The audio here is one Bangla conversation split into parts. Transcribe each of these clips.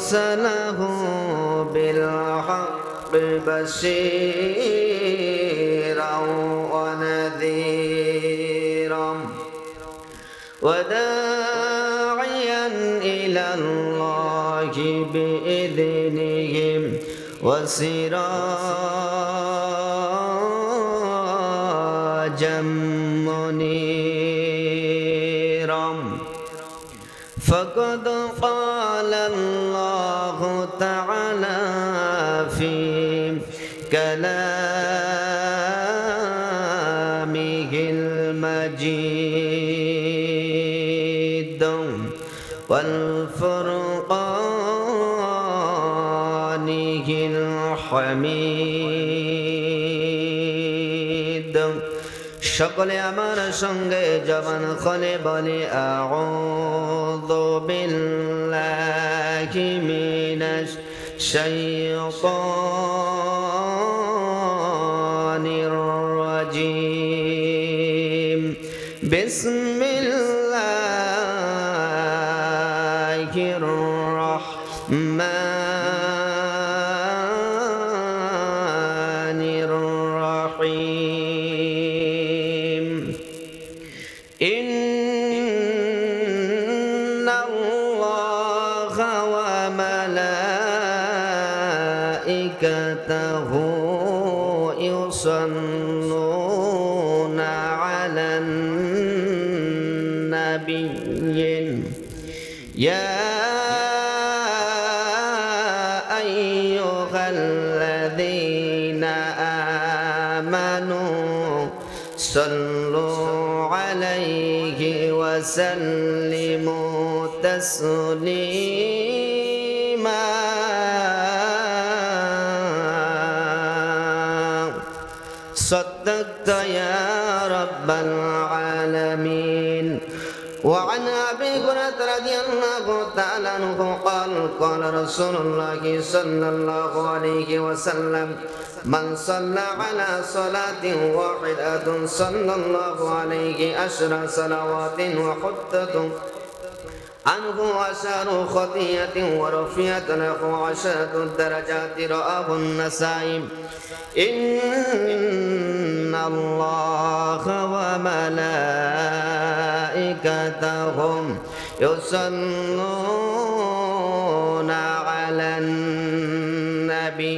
أرسله بالحق بشيرا ونذيرا وداعيا إلى الله بإذنه وسراجا منيرا فقد قال الله تعالى في كلامه المجيد والفرقانه الحميد সকলে আমার সঙ্গে জবান খুলে বলি আউযু বিল্লাহি মিনাশ শাইতানির রাজীম বিসমিল্লাহির রাহমানির রাহিম ইন্নাল্লাহা ওয়া মালাইকাতাহু ইউসাল্লুনা আলান নাবিয়্যিন ইয়া আইয়ুহাল্লাযীনা আমানু সাল্লু আলাইহি ওয়া সাল্লিমু তাসলিমা صدقت يا رب العالمين وعن أبي هريرة رضي الله تعالى عنه قال قال رسول الله صلى الله عليه وسلم من صلى على صلاة واحدة صلى الله عليه 10 صلوات وحطت عنه 10 خطيئة ورفعت له 10 درجات رواه النسائي إن الله وملائكتهم يصلون على النبي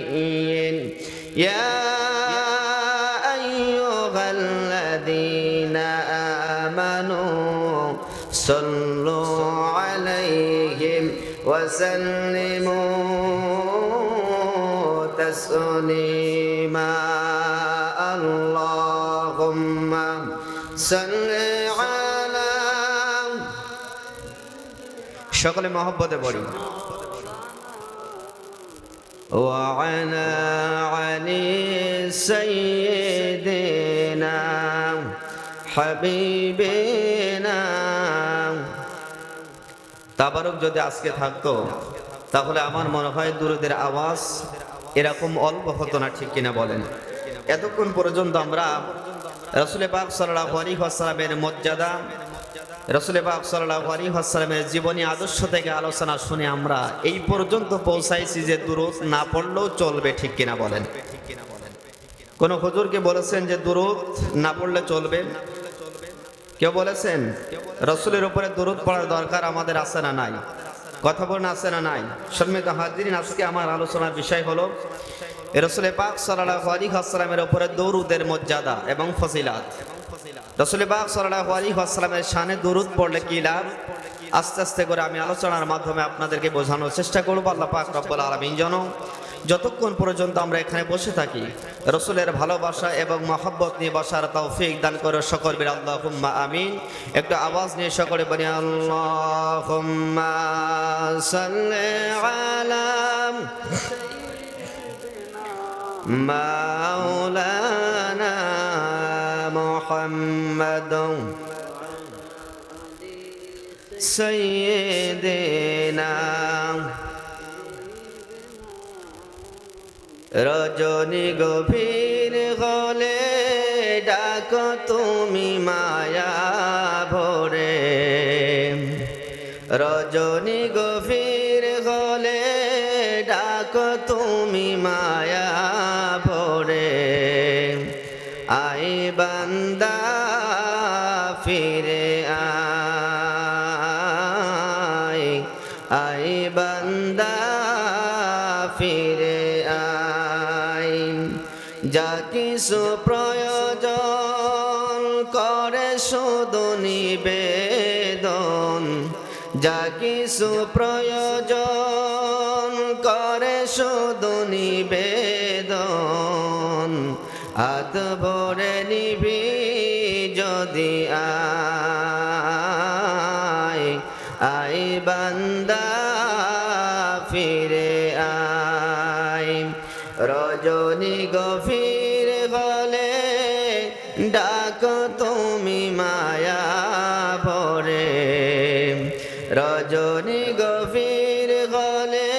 يا أيها الذين آمنوا صلوا عليهم وسلموا تسليما اللهم صل على সকলে মহব্বতে পড়ি وعلى علي سيدنا حبيبنا তাবারক যদি আজকে থাকতো তাহলে আমার মনে হয় দুরুদের আওয়াজ এরকম অল্প হতো না, ঠিক কিনা বলেন? এতক্ষণ পর্যন্ত আমরা রাসূল পাক সাল্লাল্লাহু আলাইহি ওয়াসাল্লামের মর্যাদা, রাসূল পাক সাল্লাল্লাহু আলাইহি ওয়াসাল্লামের জীবনী আদর্শ থেকে আলোচনা শুনে আমরা এই পর্যন্ত পৌঁছাইছি যে দুরূদ না পড়লেও চলবে, ঠিক কিনা বলেন? কোন হুজুরকে বলেছেন যে দুরূদ না পড়লে চলবে? কেউ বলেছেন? রাসূলের উপরে দুরূদ পড়ার দরকার আমাদের আছে না নাই? কথা বলেন, আছে না নাই? সম্মানিত হাজিরিন, আজকে আমার আলোচনার বিষয় হলো রাসূল পাক সাল্লাল্লাহু আলাইহি ওয়াসাল্লামের উপরে দরুদের মর্যাদা এবং ফজিলাত। রাসূল পাক সাল্লাল্লাহু আলাইহি ওয়াসাল্লামের শানে দরুদ পড়লে কি লাভ, আস্তে আস্তে করে আমি আলোচনার মাধ্যমে আপনাদেরকে বোঝানোর চেষ্টা করব। আল্লাহ পাক রব্বুল আলামিন যেন যতক্ষণ পর্যন্ত আমরা এখানে বসে থাকি রাসূলের ভালোবাসা এবং মহব্বত নিয়ে বসার তৌফিক দান করে সকল বলি আল্লাহুম্মা আমিন। একটু আওয়াজ নিয়ে সকলে বলি আল্লাহুম্মা সাল্লি আলা মাওলানা মুহাম্মাদ সাইয়্যিদিনা রজনী গভীর হলে ডাকো তুমি মায়া ভরে, রজনী গভীর হলে ডাকো তুমি মায়া ভরে, আই বান্দা ফিরে আয়, আই বান্দা ফিরে আয়। যা কিছু প্রয়োজন করে শুধু নিবেদন, যা কিছু প্রয়োজন করে শুধু নিবেদন, হাত ভরে নিবি যদি আয়, আই বান্দা ফিরে আয়। রজনী গভীর হলে ডাকো তুমি মায়া ভরে, রজনী গভীর হলে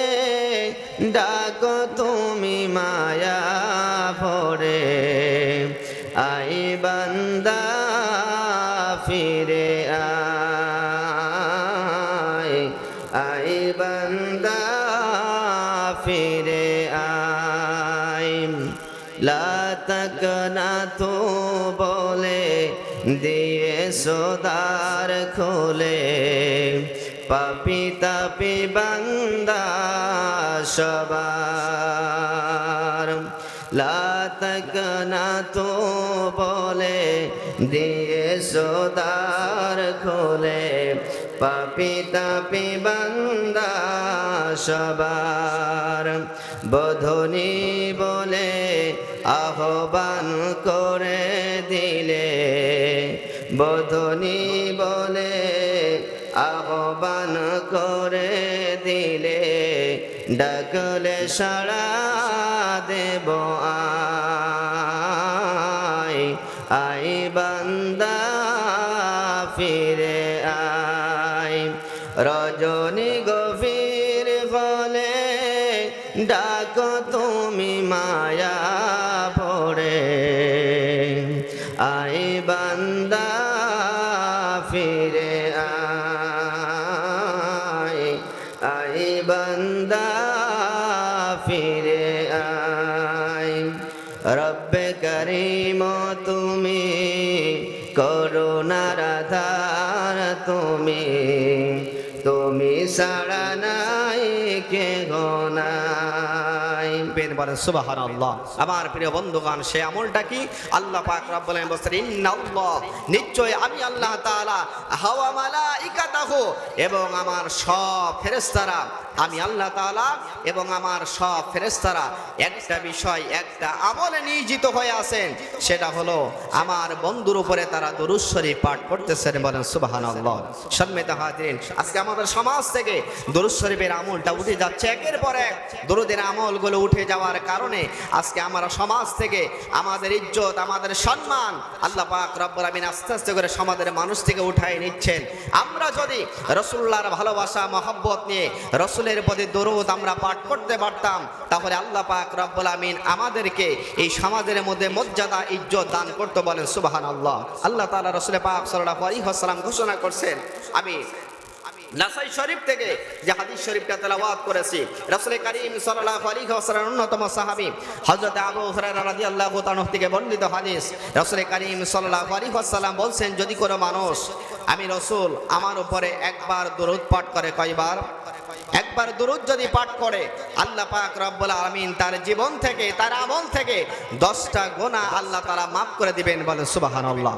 ডাকো তুমি মায়া ভরে, আই বান্দা ফিরে আয়, আই বান্দা ফিরে আয়। লা তাকনাতু বলে দিয়ে সোদার খোলে, পাপি তাপি বান্দা সবার। লা তাকনাতু বলে দিয়ে সোদার খোলে, পাপি তাপি বান্দা সবার। বোধনী বলে আহ্বান করে দিলে, বোধনী বলে আহ্বান করে দিলে, ডাকলে সাড়া দেব আয়, আই বান্দা ফিরে আয়। রজনী গভীর হলে ডাকো তুমি মায়া ভরে, আই বান্দা ফিরে আয়, আই বান্দা ফিরে আয়। রব্বে করিম তুমি করুণার আধার, তুমি তুমি ছাড়া নাই কে গোনাই। বলেন সুবহানাল্লাহ। আমার প্রিয় বন্ধুগণ, সে আমলটা কি? আল্লাহ পাক রব্বুল আলামিন বলেন ইন্নাল্লাহ, নিশ্চয় আমি আল্লাহ তাআলা, হাওয়া মালাইকাতাহু, এবং আমার সব ফেরেশতারা, আমি আল্লাহ তাআলা এবং আমার সব ফেরেশতারা একটা বিষয়, একটা আমলে নিয়োজিত হয়ে আছেন, সেটা হলো আমার বন্ধুর উপরে তারা দুরূদ শরীফ পাঠ করতেছেন। বলেন সুবহানাল্লাহ। সম্মানিত হাজিরিন, আজকে আমাদের সমাজ থেকে দুরূদ শরীফের আমলটা উঠে যাচ্ছে, একের পর এক দুরূদের আমলগুলো উঠে যাওয়ার কারণে আজকে আমরা সমাজ থেকে আমাদের ইজ্জত, আমাদের সম্মান আল্লাহ পাক রব্বুল আমিন আস্তে আস্তে করে সমাজের মানুষ থেকে উঠাই নিচ্ছেন। আমরা যদি রাসূলুল্লাহর ভালোবাসা মহব্বত নিয়ে রাসূলের প্রতি দরুদ আমরা পাঠ করতে পারতাম, তাহলে আল্লাহ পাক রব্বুল আমিন আমাদেরকে এই সমাজের মধ্যে মর্যাদা, ইজ্জত দান করতে। বলেন সুবহানাল্লাহ। আল্লাহ তাআলা রাসূল পাক সাল্লাল্লাহু আলাইহি ওয়াসাল্লাম ঘোষণা করছেন, আমি নাসাই শরীফ থেকে যে হাদিস শরীফটা তেলাওয়াত করেছি, রাসূল করিম সাল্লাল্লাহু আলাইহি ওয়াসাল্লামের অন্যতম সাহাবী হযরত আবু হুরায়রা রাদিয়াল্লাহু তাআলা থেকে বর্ণিত হাদিস। রাসূল করিম সাল্লাল্লাহু আলাইহি ওয়াসাল্লাম বলছেন, যদি কোনো মানুষ, আমি রাসূল, আমার উপরে একবার দরুদ পাঠ করে, কয়বার? একবার দরুদ যদি পাঠ করে, আল্লাহ পাক রব্বুল আলামিন তার জীবন থেকে, তার আমল থেকে 10টা গুনাহ আল্লাহ তাআলা মাফ করে দিবেন। বলেন সুবহানাল্লাহ।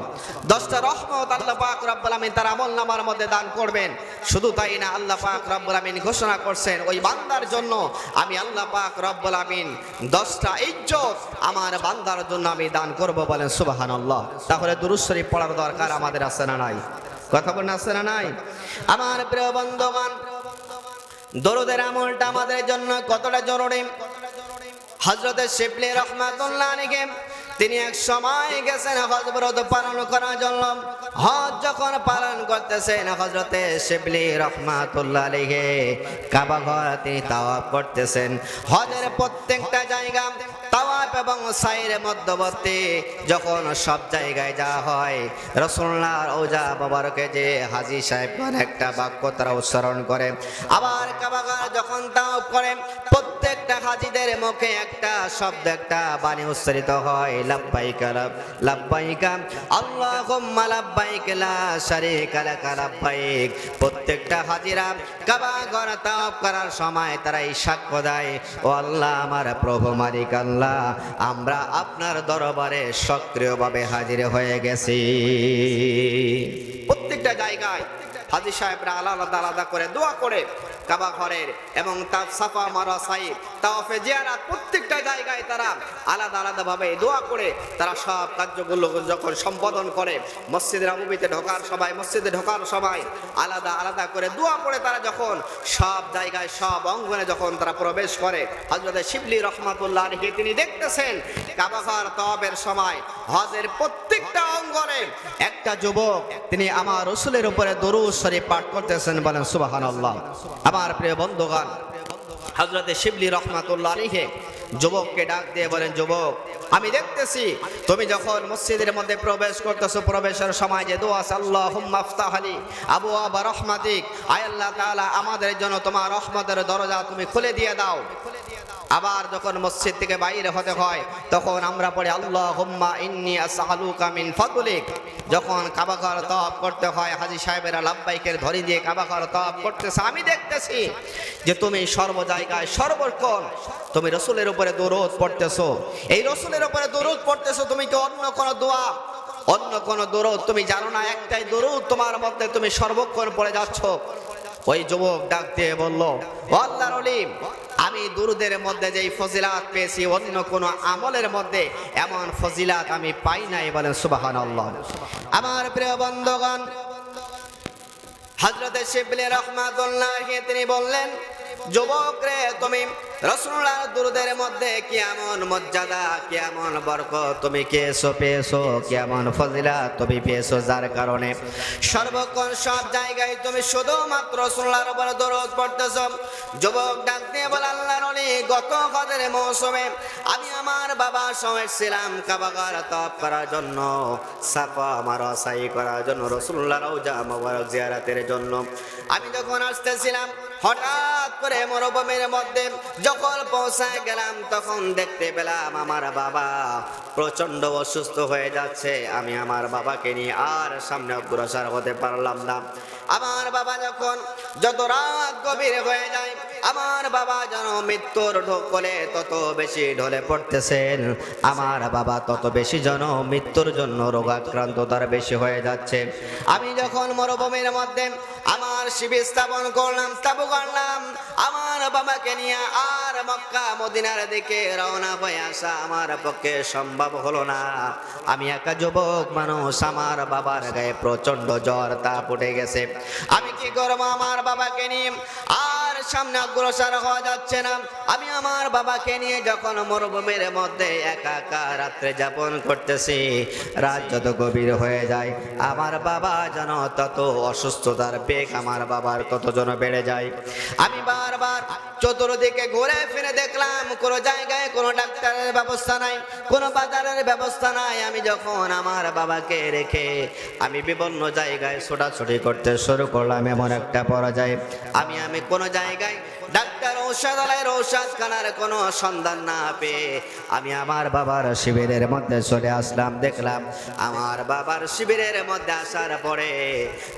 10টা রহমত আল্লাহ পাক রব্বুল আলামিন তার আমলনামার মধ্যে দান করবেন। শুধু তাই না, আল্লাহ পাক রব্বুল আলামিন ঘোষণা করছেন, ওই বান্দার জন্য আমি আল্লাহ পাক রব্বুল আলামিন 10টা ইজ্জত আমার বান্দার জন্য আমি দান করব। বলেন সুবহানাল্লাহ। তাহলে দুরূদ শরীফ পড়ার দরকার আমাদের আছে না নাই? কথা বলেন, আছে না নাই? আমার প্রিয় বন্ধুগণ, দরুদের আমলটা আমাদের জন্য কতটা জরুরি। হযরত শিবলি রাহমাতুল্লাহ আলাইহি তিনি এক সময় গেছেন হজ ব্রত পালন করার জন্য। হজ যখন পালন করতেছেন, হযরত শিবলি রাহমাতুল্লাহ আলাইহি কাবা ঘর তিনি তাওয়াফ করতেছেন। হজের প্রত্যেকটা জায়গা তাওয়াফ কাপ এবং সাইর মধ্যবর্তী যখন সব জায়গায় যাওয়া হয়, রাসূলুল্লাহর ওজা বাবারকে যে হাজী সাহেবগণ একটা বাক্য তারা উচ্চারণ করে, আবার কাবাগার যখন তাওয়াফ করে প্রত্যেকটা হাজীদের মুখে একটা শব্দ, একটা বাণী উচ্চারিত হয়, লাব্বাইকা লাব্বাইকা আল্লাহুম্মা লাব্বাইক লা শারীকা লাকা লাব্বাইক। প্রত্যেকটা হাজীরা কাবাগর তাওয়াফ করার সময় তারা এই সাক্ষ্য দেয়, ও আল্লাহ আমার প্রভু মালিক আল্লাহ, আমরা আপনার দরবারে সক্রিয়ভাবে হাজির হয়ে গেছি। প্রত্যেকটা জায়গায় হাজী সাহেবরা আলাদা আলাদা করে দোয়া করে কাবা ঘরের এবং তার সাফা মারওয়া সাই তাওয়াফে জিয়ারাত প্রত্যেকটা জায়গায় তারা আলাদা আলাদাভাবে দোয়া করে তারা সব কার্যগুলো যখন সম্পাদন করে, মসজিদে নববীতে ঢোকার সবাই, মসজিদে ঢোকার সবাই আলাদা আলাদা করে দোয়া করে তারা যখন সব জায়গায় সব অঙ্গনে যখন তারা প্রবেশ করে, হযরত শিবলি রহমাতুল্লাহ আলাইহি তিনি দেখতেছেন কাবা ঘর তাওয়াফের সময় হজের প্রত্যেকটা অঙ্গনে একটা যুবক তিনি আমার রাসূলের উপরে দরুদ শরীফ পাঠ করতেছেন, বলেন সুবহানাল্লাহ। আমার প্রিয় বন্ধুগণ, হযরত শিবলি রহমাতুল্লাহ আলাইহি যুবককে ডাক দিয়ে বলেন, যুবক আমি দেখতেছি তুমি যখন মসজিদের মধ্যে প্রবেশ করতেছো, প্রবেশের সময় যে দোয়া আছে, আল্লাহুম্মা আফতাহ লি আবওয়াবা রাহমাতিক, আয় আল্লাহ তাআলা আমাদের জন্য তোমার রহমতের দরজা তুমি খুলে দিয়ে দাও। আবার যখন মসজিদ থেকে বাইরে হতে হয় তখন আমরা পড়ি আল্লাহুম্মা ইন্নী আসআলুকা মিন ফাদলিক। যখন কাবা ঘর তাওয়াফ করতে হয় হাজী সাহেবেরা লাব্বাইকের ধরি দিয়ে কাবা ঘর তাওয়াফ করতেছে, আমি দেখতেছি যে তুমি সর্ব জায়গায় সর্বক্ষণ তুমি রাসূলের উপরে দরুদ পড়তেছো। এই রাসূলের উপরে দরুদ পড়তেছো, তুমি কি অন্য কোন দোয়া, অন্য কোন দরুদ তুমি জানো না? একটাই দরুদ তোমার মধ্যে তুমি সর্বক্ষণ পড়ে যাচ্ছ। ওই যুবক ডাক দিয়ে বলল, ও আল্লাহর ওলি, আমি দুরুদের মধ্যে যেই ফজিলাত পেয়েছি অন্য কোন আমলের মধ্যে এমন ফজিলাত আমি পাই নাই, বলেন সুবহানাল্লাহ। আমার প্রিয় বন্ধুগণ, হযরত শিবলি রাহমাতুল্লাহ আলাইহি তিনি বললেন, যুবক রে, তুমি রাসূলুল্লাহর দুরুদের মধ্যে কি এমন মর্যাদা, কি এমন বরকত তুমি পেয়েছো, কি এমন ফজিলাত তুমি পেয়েছো, যার কারণে সর্বক্ষণ সব জায়গায় তুমি শুধুমাত্র রাসূলুল্লাহর উপর দরুদ পড়তেছো। যুবক ডাক দিয়ে বলে, আল্লাহর ওলি, গত হজের মৌসুমে আমি আমার বাবার সঙ্গে ছিলাম কাবা ঘর তাওয়াফ করার জন্য, সাফা মারওয়া সাই করার জন্য, রাসূলুল্লাহর রওজা মুবারক জিয়ারতের জন্য। আমি যখন আসতেছিলাম হঠাৎ করে মরুভূমির মধ্যে যখন পৌঁছায় গেলাম তখন দেখতে পেলাম আমার বাবা প্রচন্ড অসুস্থ হয়ে যাচ্ছে। আমি আমার বাবাকে নিয়ে আর সামনে অগ্রসর হতে পারলাম না। আমার বাবা যখন যত রাত গভীর হয়ে যায়, আমার বাবা যেন মৃত্যুর ঢোকলে তত বেশি ঢলে পড়তেছেন, আমার বাবা তত বেশি যেন মৃত্যুর জন্য রোগাক্রান্ত তার বেশি হয়ে যাচ্ছে। আমি যখন মরুভূমির মধ্যে আমার শিবির স্থাপন করলাম, তাবু করলাম, আমার বাবাকে নিয়ে আর মক্কা মদিনার দিকে রওনা হয়ে আসা আমার পক্ষে সম্ভব হলো না। আমি একা যুবক মানুষ, আমার বাবার গায়ে প্রচন্ড জ্বর তাপ উঠে গেছে। আমি কি করবো? আমার বাবাকে নিয়ে আর সামনে অগ্রসর হওয়া যাচ্ছে না। আমি আমার বাবাকে নিয়ে যখন মরুভূমির মধ্যে একা একা রাত্রে যাপন করতেছি, রাত যত গভীর হয়ে যায় আমার বাবা যেন তত অসুস্থতার বেগ আমার বাবার তত যেন বেড়ে যায়। আমি বারবার চতুর্দিকে ঘুরে ফিরে দেখলাম কোনো জায়গায় কোনো ডাক্তারের ব্যবস্থা নাই, কোনো বাজারের ব্যবস্থা নাই। আমি যখন আমার বাবাকে রেখে আমি বিভিন্ন জায়গায় ছোটাছুটি করতে শুরু করলাম, এমন একটা পর্যায়ে আমি কোনো জায়গায় ডাক্তার ঔষধালয়ের ঔষধখানার কোনো সন্ধান না পেয়ে আমি আমার বাবার শিবিরের মধ্যে চলে আসলাম। দেখলাম আমার বাবার শিবিরের মধ্যে আসার পরে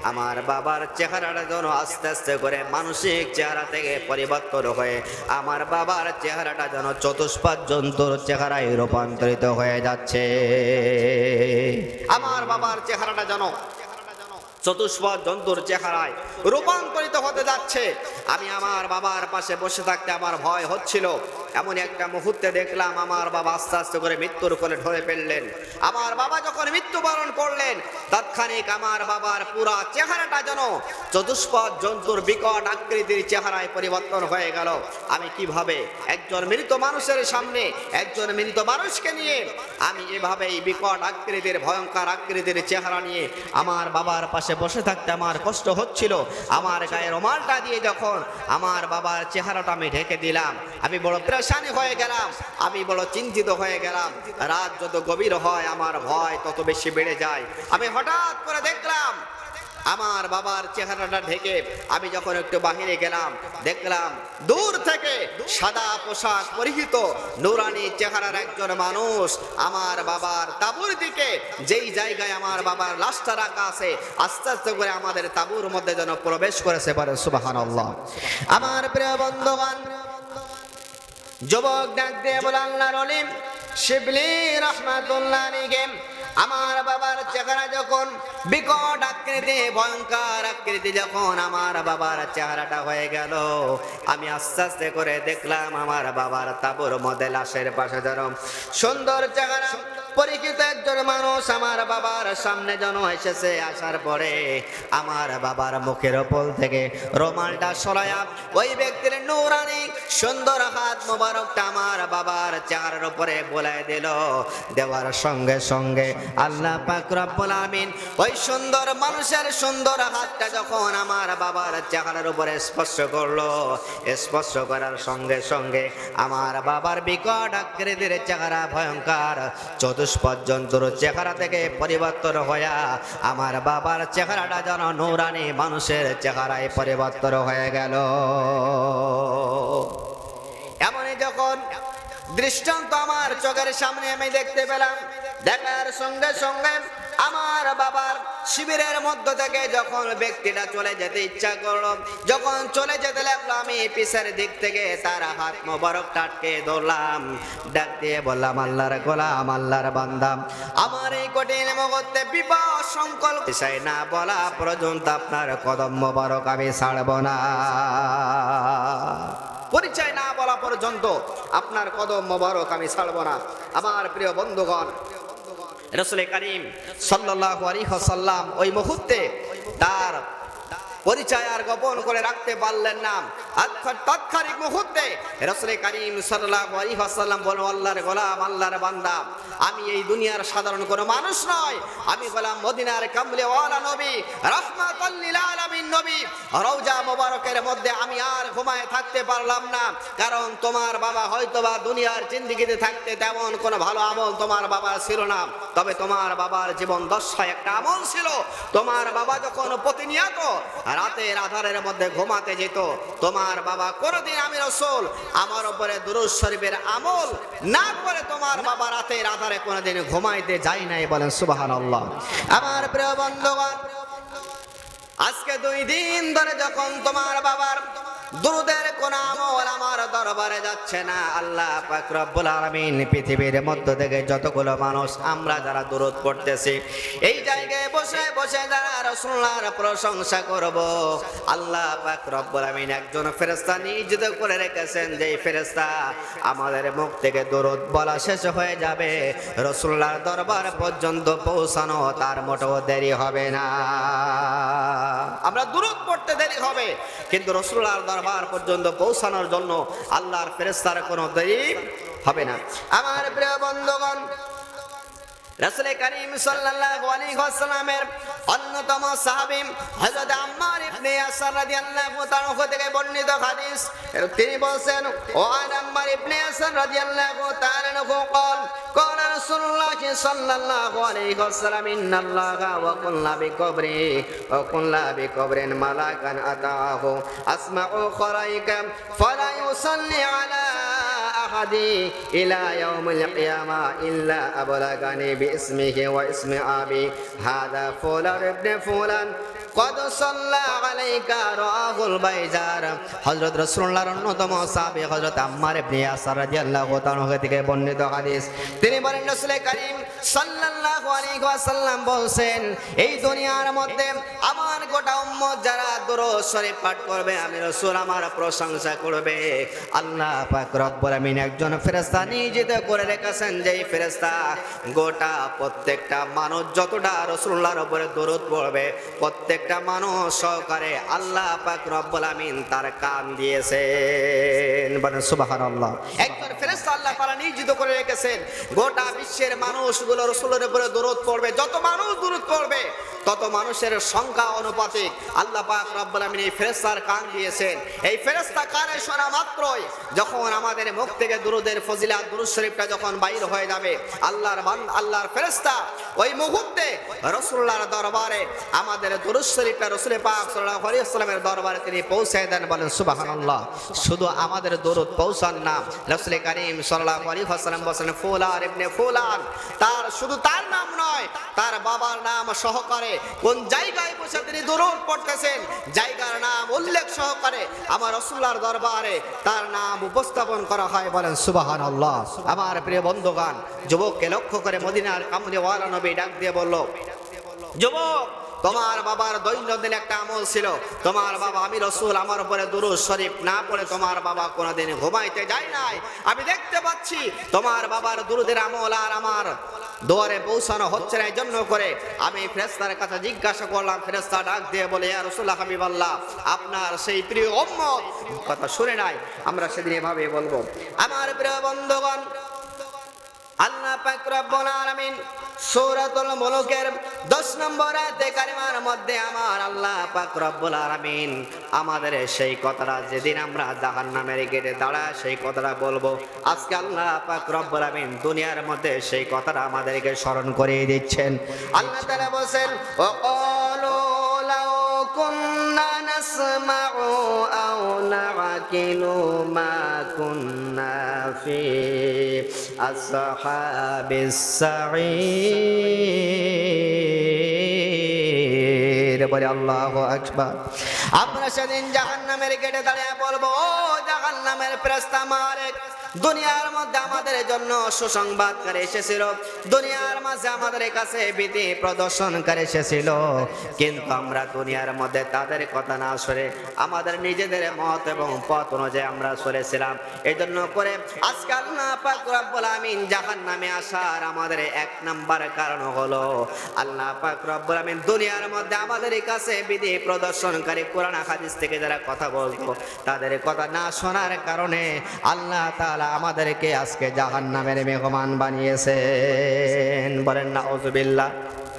আমার বাবার চেহারাটা যেন আস্তে আস্তে করে মানসিক চেহারা থেকে পরিবর্তন হয়ে আমার বাবার চেহারাটা যেন চতুষ্পাদ জন্তুর চেহারায় রূপান্তরিত হয়ে যাচ্ছে। আমার বাবার চেহারাটা যেন চতুষ্পদ জন্তুর চেহারায় রূপান্তরিত হতে যাচ্ছে। আমি আমার বাবার পাশে বসে থাকতে আমার ভয় হচ্ছিল। এমন একটা মুহূর্তে দেখলাম আমার বাবা আস্তে আস্তে করে মৃত্যুর কোলে ঢলে পড়লেন। আমার বাবা যখন মৃত্যুবরণ করলেন তৎক্ষণিক আমার বাবার পুরা চেহারাটা যেন চতুষ্পদ জন্তুর বিকট আকৃতির চেহারায় পরিবর্তন হয়ে গেল। আমি কিভাবে একজন মৃত মানুষের সামনে একজন মৃত মানুষকে নিয়ে আমি এভাবেই বিকট আকৃতির ভয়ঙ্কর আকৃতির চেহারা নিয়ে আমার বাবার পাশে বসে থাকতে আমার কষ্ট হচ্ছিল। আমার গায়ে রুমালটা দিয়ে যখন আমার বাবার চেহারাটা আমি ঢেকে দিলাম, আমি বড় পেরেশানি হয়ে গেলাম, আমি বড় চিন্তিত হয়ে গেলাম। রাত যত গভীর হয় আমার ভয় তত বেশি বেড়ে যায়। আমি হঠাৎ করে দেখলাম আমার বাবার চেহারাটা ঢেকে আমি যখন একটু বাহিরে গেলাম, দেখলাম দূর থেকে সাদা পোশাক পরিহিত নুরানি চেহারার একজন মানুষ আমার বাবার তাঁবুর দিকে, যেই জায়গায় আমার বাবার লাশটা রাখা আছে, আস্তে আস্তে করে আমাদের তাঁবুর মধ্যে যেন প্রবেশ করেছে। বলে সুবহানাল্লাহ। আমার প্রিয় বন্ধুগণ, যুবক ডাক দিয়ে বলে আল্লাহর ওলি শিবলি রাহমাতুল্লাহ আলাইহি, আমার বাবার চেহারা যখন বিকট আকৃতি, ভয়ঙ্কর আকৃতি যখন আমার বাবার চেহারাটা হয়ে গেল, আমি আস্তে আস্তে করে দেখলাম আমার বাবার তাঁবুর মধ্যে লাশের পাশে যেন সুন্দর চেহারা পরিচিত একজন মানুষ আমার বাবার সামনে যেন এসেছে। আসার পরে আমার বাবার মুখের ওপর থেকে রুমালটা সরায়া ওই ব্যক্তির নূরানি সুন্দর হাত মোবারকটা আমার বাবার চেহারার উপরে বোলায় দিল। দেওয়ার সঙ্গে সঙ্গে আল্লাহ পাক রব্বুল আমিন ওই সুন্দর মানুষের সুন্দর হাতটা যখন আমার বাবার চেহারার উপরে স্পর্শ করলো, স্পর্শ করার সঙ্গে সঙ্গে আমার বাবার বিকট আকৃতির চেহারা ভয়ঙ্কর চতুষ্পর্যন্তর চেহারা থেকে পরিবর্তন হয়ে আমার বাবার চেহারাটা যেন নূরানি মানুষের চেহারায় পরিবর্তন হয়ে গেল। এমনই যখন দৃষ্টান্ত আমার চোখের সামনে আমি দেখতে পেলাম, দেখার সঙ্গে সঙ্গে আমার বাবার শিবিরের মধ্য থেকে যখন ব্যক্তিটা চলে যেতে ইচ্ছা করলো, যখন চলে যেতে লাগলো, আমি পিছের দিক থেকে তার হাত মোবারক আটকে ধরলাম, ডাক দিয়ে বললাম আল্লাহর গোলাম, আল্লাহর বান্দা, আমার এই কঠিন মুহূর্তে বিপদ সংকল্প না বলা পর্যন্ত আপনার কদম মোবারক আমি ছাড়ব না। পরিচয় না বলা পর্যন্ত আপনার কদম মোবারক আমি ছাড়ব না। আমার প্রিয় বন্ধুগণ, রাসূল করিম সাল্লাল্লাহু আলাইহি ওয়াসাল্লাম ওই মুহূর্তে তার পরিচয় আর গোপন করে রাখতে পারলেন না। তাৎক্ষণিক মুহূর্তে রাসূল করিম সাল্লাল্লাহু আলাইহি ওয়াসাল্লাম বলল, আল্লাহর গোলাম, আল্লাহর বান্দা, আমি এই দুনিয়ার সাধারণ কোনো মানুষ নয়, আমি গোলাম মদিনার কামলিওয়ালা নবী, রাহমাতাল লিল আলামিন নবী। রওজা মোবারকের মধ্যে আমি আর ঘুমায় থাকতে পারলাম না, কারণ তোমার বাবা হয়তোবা দুনিয়ার জিন্দেগিতে থাকতে তেমন কোনো ভালো আমল তোমার বাবার ছিল না, তবে তোমার বাবার জীবন দশায় একটা আমল ছিল। তোমার বাবা যখন প্রতিনিয়ত রাতের আধারের মধ্যে ঘুমাতে যেত, তোমার বাবা কোনদিন আমি রাসূল আমার উপরে দুরূদ শরীফের আমল না করে তোমার বাবা রাতের আধারে কোনদিন ঘুমাইতে যায় নাই। বলেন সুবহানাল্লাহ। আমার প্রিয় বন্ধুগণ, আজকে 2 দিন ধরে যখন তোমার বাবার দুরুদের কোন আমল আমার দরবারে যাচ্ছে না, আল্লাহ পাক রব্বুল আলামিন পৃথিবীর মধ্য থেকে যতগুলো মানুষ আমরা যারা দুরুদ পড়তেছি, এই জায়গায় বসে বসে যারা রাসূলুল্লাহর প্রশংসা করব, আল্লাহ পাক রব্বুল আলামিন একজন ফেরেশতা নিয়োজিত করে রেখেছেন, যেই ফেরেশতা আমাদের মুখ থেকে দুরুদ বলা শেষ হয়ে যাবে, রাসূলুল্লাহর দরবার পর্যন্ত পৌঁছানো তার মোটেও দেরি হবে না। আমরা দুরুদ পড়তে দেরি হবে, কিন্তু রাসূলুল্লাহর দরবার পর্যন্ত পৌঁছানোর জন্য আল্লাহর ফেরেশতার কোনো দেরি হবে না। আমার প্রিয় বন্ধুগণ, রাসূল করিম সাল্লাল্লাহু আলাইহি ওয়াসাল্লামের অন্যতম সাহাবী হযরত আম্মার ইবনে ইয়াসার রাদিয়াল্লাহু তাআলা থেকে বর্ণিত হাদিস, তিনি বলেন, ও আম্মার ইবনে ইয়াসার রাদিয়াল্লাহু তাআলা قال قال رسول الله صلى الله عليه وسلم إن الله وكل بقبر وكل بقبر ملكا أتاه أسمع خرائك فلا يصلي على أحد إلى يوم القيامة إلا أبلغني باسمه واسم أبي هذا فلان ابن فلان قد صلى عليك রাহুল বাইজার। হযরত রাসূলুল্লাহর অন্যতম সাহাবী হযরত আম্মার ইবনে ইয়াসার রাদিয়াল্লাহু তাআলা থেকে বর্ণিত হাদিস, তিনি বলেন রাসূল করিম সাল্লাল্লাহু আলাইহি ওয়াসাল্লাম বলেন, এই দুনিয়ার মধ্যে আমার গোটা উম্মত যারা দুরূদ শরীফ পাঠ করবে, আমি রাসূল আমার প্রশংসা করবে, আল্লাহ পাক রব্বুল আমিন একজন ফেরেশতা নিয়োজিত করে রেখেছেন, যেই ফেরেশতা গোটা প্রত্যেকটা মানুষ যতটা রাসূলুল্লাহর উপরে দরুদ পড়বে, প্রত্যেকটা মানুষ সহকারে আল্লাহ পাক রব্বুল আমিন তার কান দিয়েছেন। বলেন সুবহানাল্লাহ। একজন ফেরেশতা আল্লাহ তাআলা নিয়োজিত করে রেখেছেন, গোটা বিশ্বের মানুষগুলো রাসূলের উপরে দরুদ পড়বে, যত মানুষ দরুদ পড়বে তত মানুষের সংখ্যা অনুপাতিক আল্লাহ পাক রব্বুল আমিন এই ফেরেশতার কান দিয়েছেন। এই ফেরেশতা কানে শোনা মাত্রই যখন আমাদের মুখ থেকে দুরূদের ফজিলত দুরূদ শরীফটা যখন বাইর হয়ে যাবে, আল্লাহর ফেরেশতা ওই মুহূর্তে রাসূলুল্লাহর দরবারে আমাদের দুরূদ শরীফটা রাসূল পাক সাল্লাল্লাহু আলাইহি ওয়াসাল্লামের দরবারে তিনি পৌঁছে দেন। বলেন সুবহানাল্লাহ। শুধু আমাদের দরুদ পৌঁছান না, রাসূল করিম সাল্লাল্লাহু আলাইহি ওয়াসাল্লাম বলেন ফুলান ইবনে ফুলান, তার শুধু তার নাম নয়, তার বাবার নাম সহকারে কোন জায়গায় বসে তিনি দরুদ পড়তেছেন জায়গার নাম উল্লেখ সহকারে আমার রাসূলুল্লাহর দরবারে তার নাম উপস্থাপন করা হয়। বলেন সুবহানাল্লাহ। আমার প্রিয় বন্ধুগণ, যুবককে লক্ষ্য করে মদিনার কামলিওয়ালা নবী ডাক দিয়ে বলল, যুবক, তোমার বাবার দৈনন্দিন একটা আমল ছিল, তোমার বাবা আমি রাসূল আমার উপরে দুরূদ শরীফ না পড়ে তোমার বাবা কোনোদিন ঘুমাইতে যায় নাই। আমি দেখতে পাচ্ছি তোমার বাবার দুরূদের আমল আর আমার দুয়ারে পৌঁছানো হচ্ছে না। এই জন্য করে আমি ফেরেশতার কাছে জিজ্ঞাসা করলাম। ফেরেশতা ডাক দিয়ে বলে, ইয়া রাসূলুল্লাহ হাবিবাল্লাহ, আপনার সেই প্রিয় উম্মত কথা শুনে নাই। আমরা সেদিন এভাবে বলবো। আমার প্রিয় বন্ধুগণ, আল্লাহ পাক রব্বুল আলামিন সূরাতুল মুলুকের 10 নম্বর আয়াতে কারিমার মধ্যে আমার আল্লাহ পাক রব্বুল আলামিন আমাদের সেই কথাটা যেদিন আমরা জাহান্নামের গেটে দাঁড়ায় সেই কথাটা বলবো, আজকে আল্লাহ পাক রব্বুল আলামিন দুনিয়ার মধ্যে সেই কথাটা আমাদেরকে স্মরণ করিয়ে দিচ্ছেন। আল্লাহ তাআলা বলেন, ওয়াকালু লাউ কুন্না নাসমাউ আও নাআকিলু মা কুন্না ফি আসহাবিস সাঈর। বলে আল্লাহু আকবার। আমরা সেদিন জাহান্নামের গেটে দাঁড়িয়ে বলবো, ও জাহান্নামের ফেরেশতা মালিক, দুনিয়ার মধ্যে আমাদের জন্য সুসংবাদকারী এসেছিল, দুনিয়ার মাঝে আমাদের কাছে ভীতি প্রদর্শনকারী এসেছিল, কিন্তু আমরা দুনিয়ার মধ্যে তাদের কথা না শুনে আমাদের নিজেদের মত এবং পথ অনুযায়ী আমরা চলেছিলাম। এই জন্য করে আজকে আল্লাহ পাক রব্বুল আমিন জাহান্নামে আসার আমাদের 1 নাম্বার কারণ হলো আল্লাহ পাক রব্বুল আমিন দুনিয়ার মধ্যে আমাদের কাছে ভীতি প্রদর্শনকারী কোরআন হাদিস থেকে যারা কথা বলতো তাদের কথা না শোনার কারণে আল্লাহ তাআলা আমাদেরকে আজকে জাহান্নামের মেহমান বানিয়েছেন। বলেন নাউযুবিল্লাহ।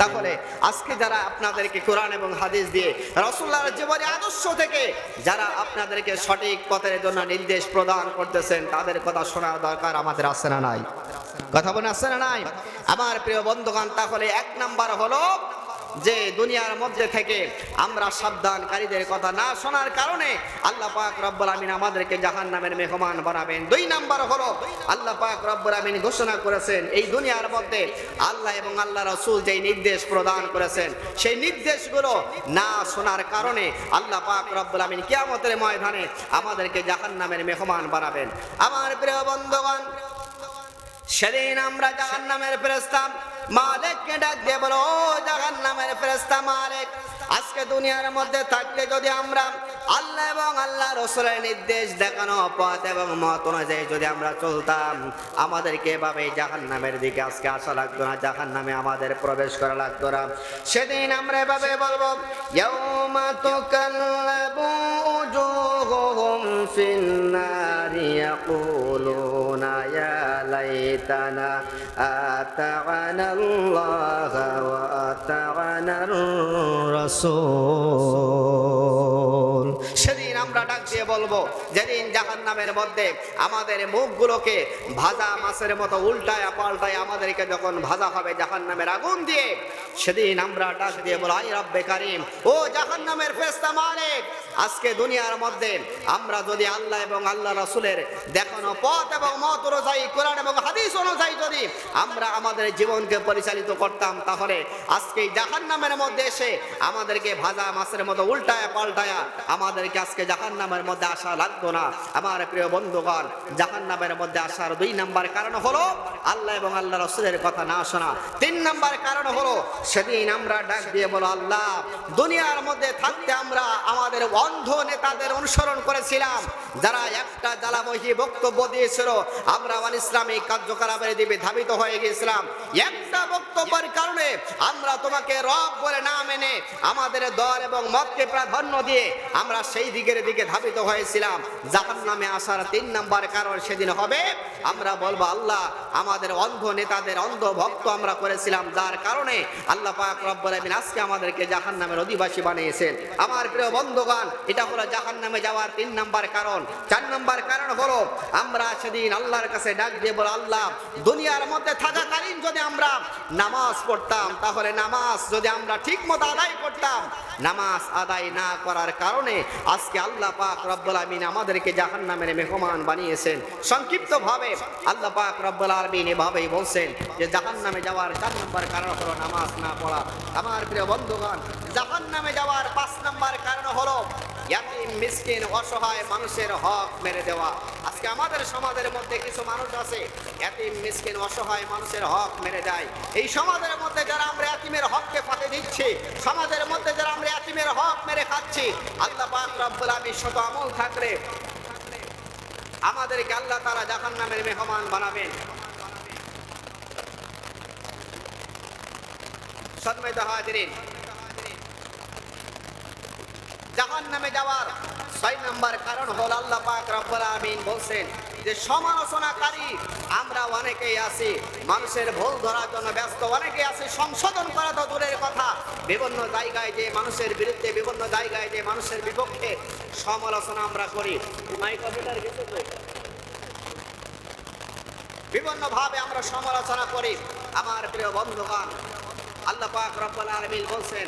তাহলে আজকে যারা আপনাদেরকে কোরআন এবং হাদিস দিয়ে রাসূলুল্লাহর জীবনের আদর্শ থেকে যারা আপনাদেরকে সঠিক পথের জন্য নির্দেশ প্রদান করতেছেন তাদের কথা শোনার দরকার আমাদের আছে না নাই? কথা বলেন আছে না নাই? আমার প্রিয় বন্ধুগণ, তাহলে 1 নাম্বার হলো যে দুনিয়ার মধ্যে থেকে আমরা সাবধানকারীদের কথা না শোনার কারণে আল্লাহ পাক রব্বুল আমিন আমাদেরকে জাহান্নামের মেহমান বানাবেন। 2 নাম্বার হলো আল্লাহ পাক রব্বুল আমিন ঘোষণা করেছেন এই দুনিয়ার মধ্যে আল্লাহ এবং আল্লাহ রাসূল যেই নির্দেশ প্রদান করেছেন সেই নির্দেশগুলো না শোনার কারণে আল্লাহ পাক রব্বুল আমিন কিয়ামতের ময়দানে আমাদেরকে জাহান্নামের মেহমান বানাবেন। আমার প্রিয় বন্ধুগণ, সেদিন আমরা জাহান্নামের ফেরেশতা মালিককে ডাক দিয়ে বলো, ও জাহান্নামের ফেরেশতা মালিক, আজকে দুনিয়ার মধ্যে থাকতে যদি আমরা আল্লাহ এবং আল্লাহ রাসূলের নির্দেশ দেখানো পথ এবং মত অনুযায়ী যদি আমরা চলতাম, আমাদেরকে এভাবে জাহান্নামের দিকে আজকে আসা লাগতো না, জাহান্নামে আমাদের প্রবেশ করা লাগতো না। সেদিন আমরা এভাবে বলবো, ইয়াউমা তুকাল্লাবু উজুহুহুম ফিন্নারি ইয়াকুলুনা ইয়া লাইতানা আতা'আনা আল্লাহ ওয়া আতা'আনার রাসূল। সেদিন আমরা ডাক দিয়ে বলবো, যেদিন জাহান্নামের মধ্যে আমাদের মুখগুলোকে ভাজা মাছের মতো উল্টায়া পাল্টায় আমাদেরকে যখন ভাজা হবে জাহান্নামের আগুন দিয়ে, সেদিন আমরা ডাক দিয়ে বলবো, আই রব্বে কারীম, ও জাহান্নামের ফেরেশতা মালিক, আজকে দুনিয়ার মধ্যে আমরা যদি আল্লাহ এবং আল্লাহ রাসূলের দেখানো পথ এবং মত অনুযায়ী কোরআন এবং হাদিস অনুযায়ী যদি আমরা আমাদের জীবনকে পরিচালিত করতাম, তাহলে আজকে জাহান্নামের মধ্যে এসে আমাদেরকে ভাজা মাছের মতো উল্টায়া পাল্টায়া আমাদেরকে আজকে জাহান্নামের মধ্যে আসা লাগতো না। আমার প্রিয় বন্ধুগণ, জাহান্নামের মধ্যে আসার 2 নাম্বার কারণ হলো আল্লাহ এবং আল্লাহ রাসূলের কথা না শোনা। 3 নাম্বার কারণ হলো সেদিন আমরা ডাক দিয়ে বলো, আল্লাহ দুনিয়ার মধ্যে থাকতে আমরা আমাদের অন্ধ নেতাদের অনুসরণ করেছিলাম, যারা একটা জ্বালাময়ী বক্তব্য দিয়েছিল, আমরা ইসলামিক কার্যকলাপের দিকে ধাবিত হয়ে গিয়েছিলাম। একটা বক্তব্যের কারণে আমরা তোমাকে রব বলে না মেনে আমাদের দল এবং মতকে প্রাধান্য দিয়ে আমরা সেই দিকে ধাবিত হয়েছিলাম। জাহান্নামে আসার 3 নম্বর কারণ সেদিন হবে, আমরা বলবো আল্লাহ আমাদের অন্ধ নেতাদের অন্ধ ভক্ত আমরা করেছিলাম, যার কারণে আল্লাহ পাক রব্বুল আলামিন আজকে আমাদেরকে জাহান্নামের অধিবাসী বানিয়েছেন। আমার প্রিয় বন্ধুগণ, এটা হলো জাহান্নামে যাওয়ার 3 নম্বর কারণ। 4 নম্বর কারণ হলো আমরা সেদিন আল্লাহর কাছে ডাক দিয়ে বলে, আল্লাহ দুনিয়ার মধ্যে থাকাকালীন যদি আমরা নামাজ পড়তাম, তাহলে নামাজ যদি আমরা ঠিক মতো আদায় করতাম, নামাজ আদায় না করার কারণে আজকে আল্লাহ পাক রব্বুল আলামিন আমাদেরকে জাহান্নামের মেহমান বানিয়েছেন। সংক্ষিপ্ত ভাবে আল্লাহ পাক রব্বুল আলামিন এভাবেই বলছেন যে জাহান্নামে যাওয়ার 4 নম্বর কারণ হলো নামাজ না পড়া। আমার প্রিয় বন্ধুগণ, জাহান্নামে যাওয়ার 5 নম্বর কারণ হলো ইয়াতীম মিসকিন অসহায় মানুষের হক মেরে দেওয়া। আজকে আমাদের সমাজের মধ্যে কিছু মানুষ আছে ইয়াতীম মিসকিন অসহায় মানুষের হক মেরে দেয়। এই সমাজের মধ্যে যারা আমরা ইয়াতীমের হককে ফাঁকি দিচ্ছি, সমাজের মধ্যে যারা আমরা ইয়াতীমের হক মেরে খাচ্ছি, আল্লাহ পাক রব্বুল আলামিন শত আমল থাকলে আমাদেরকে আল্লাহ তাআলা জাহান্নামের মেহমান বানাবেন। সম্মানিত হাজিরিন, জাহান্নামে যাওয়ার 6 নম্বর কারণ হলো আল্লাহ পাক রব্বুল আলামিন বলছেন যে সমালোচনাকারী আমরা অনেকেই আছি, মানুষের ভুল ধরার জন্য ব্যস্ত অনেকেই আছি, সংশোধন করা তো দূরের কথা, বিভিন্ন জায়গায় যে মানুষের বিরুদ্ধে, বিভিন্ন জায়গায় যে মানুষের বিপক্ষে সমালোচনা আমরা করি, বিভিন্ন ভাবে আমরা সমালোচনা করি। আমার প্রিয় বন্ধুগণ, আল্লাহ পাক রব্বুল আলামিন বলছেন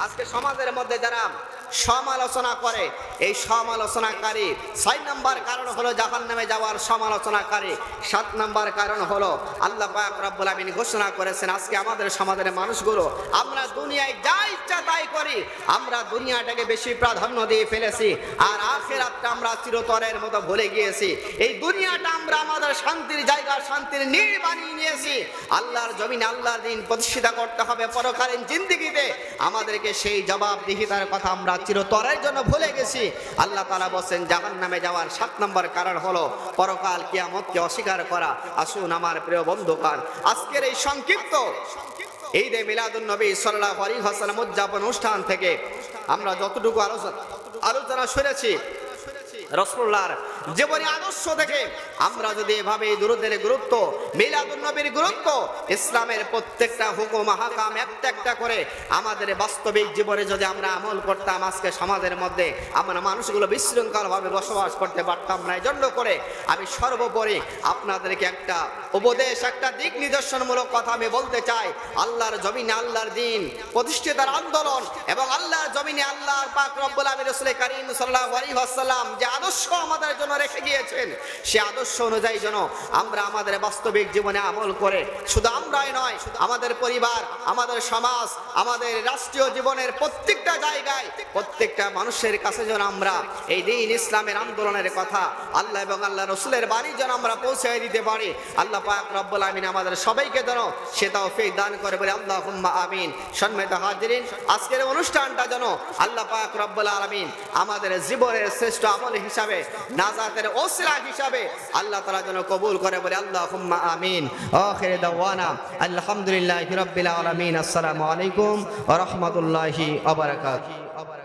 আজকে সমাজের মধ্যে যারা সমালোচনা করে, এই সমালোচনাকারী 6 নম্বর কারণ হলো জাহান্নামে যাওয়ার সমালোচনাকারী। 7 নম্বর কারণ হলো আল্লাহ পাক রব্বুল আলামিন ঘোষণা করেছেন আজকে আমাদের সমাজের মানুষগুলো আমরা দুনিয়ায় যা ইচ্ছা তাই করি, আমরা দুনিয়াটাকে বেশি প্রাধান্য দিয়ে ফেলেছি আর আখিরাতটা আমরা চিরতরের মতো ভুলে গিয়েছি। এই দুনিয়াটা আমরা আমাদের শান্তির জায়গা, শান্তির নীড় বানিয়ে নিয়েছি। আল্লাহর জমিনে আল্লাহর দিন প্রতিষ্ঠিত করতে হবে পরকালীন জিন্দেগিতে, আমাদেরকে সেই জবাবদিহিতার কথা আমরা চিরতরের জন্য ভুলে গেছি। আল্লাহ তাআলা বলেন জাহান্নামে যাওয়ার 7 নম্বর কারণ হলো পরকাল কিয়ামতকে অস্বীকার করা। আসুন আমার প্রিয় বন্ধুগণ, আজকের এই সংক্ষিপ্ত ঈদে মিলাদুন নবী সাল্লাল্লাহু আলাইহি ওয়াসাল্লাম উদযাপন অনুষ্ঠান থেকে আমরা যতটুকু আলোচনা শুনেছি, রাসূলুল্লাহর জীবনী আদর্শ থেকে আমরা যদি এভাবে দুরূদের গুরুত্ব, মিলাদুন নবীর গুরুত্ব, ইসলামের প্রত্যেকটা হুকুম আহকাম একটা একটা করে আমাদের বাস্তবিক জীবনে যদি আমরা আমল করতাম, আজকে সমাজের মধ্যে আমরা মানুষগুলো বিশৃঙ্খলভাবে বসবাস করতে পারতাম না। এই জন্য করে আমি সর্বোপরি আপনাদেরকে একটা উপদেশ, একটা দিক নিদর্শনমূলক কথা আমি বলতে চাই। আল্লাহর জমিনে আল্লাহর দিন প্রতিষ্ঠিতার আন্দোলন এবং আল্লাহর জমিনে আল্লাহর পাক রব্বুল আলামিন রাসূল কারীম সাল্লাল্লাহু আলাইহি ওয়াসাল্লাম যে আদর্শ আমাদের জন্য রেখে গিয়েছেন, সে আদর্শ অনুযায়ী যেন আমরা আমাদের বাস্তবিক জীবনে আমল করে শুধু আমরাই নয়, আমাদের পরিবার, আমাদের সমাজ, আমাদের রাষ্ট্রীয় জীবনের প্রত্যেকটা জায়গায়, প্রত্যেকটা মানুষের কাছে যেন আমরা এই দিন ইসলামের আন্দোলনের কথা, আল্লাহ এবং আল্লাহ রসুলের বাণী যেন আমরা পৌঁছে দিতে পারি। আল্লাহ পাক রব্বুল আমিন আমাদের সবাইকে যেন সে তৌফিক দান করে বলে আল্লাহুম্মা আমিন। সম্মানিত হাজিরিন, আজকের অনুষ্ঠানটা যেন আল্লাহ পাক রব্বুল আলামিন আমাদের জীবনের শ্রেষ্ঠ আমল হিসাবে, নাজাতের ওসিলা হিসাবে আল্লাহ তাআলা যেন কবুল করে বলে আল্লাহুম্মা আমিন। আখির দাওয়ানা আলহামদুলিল্লাহি রাব্বিল আলামিন। আসসালামু আলাইকুম ওয়া রাহমাতুল্লাহি ওয়া বারাকাতুহু।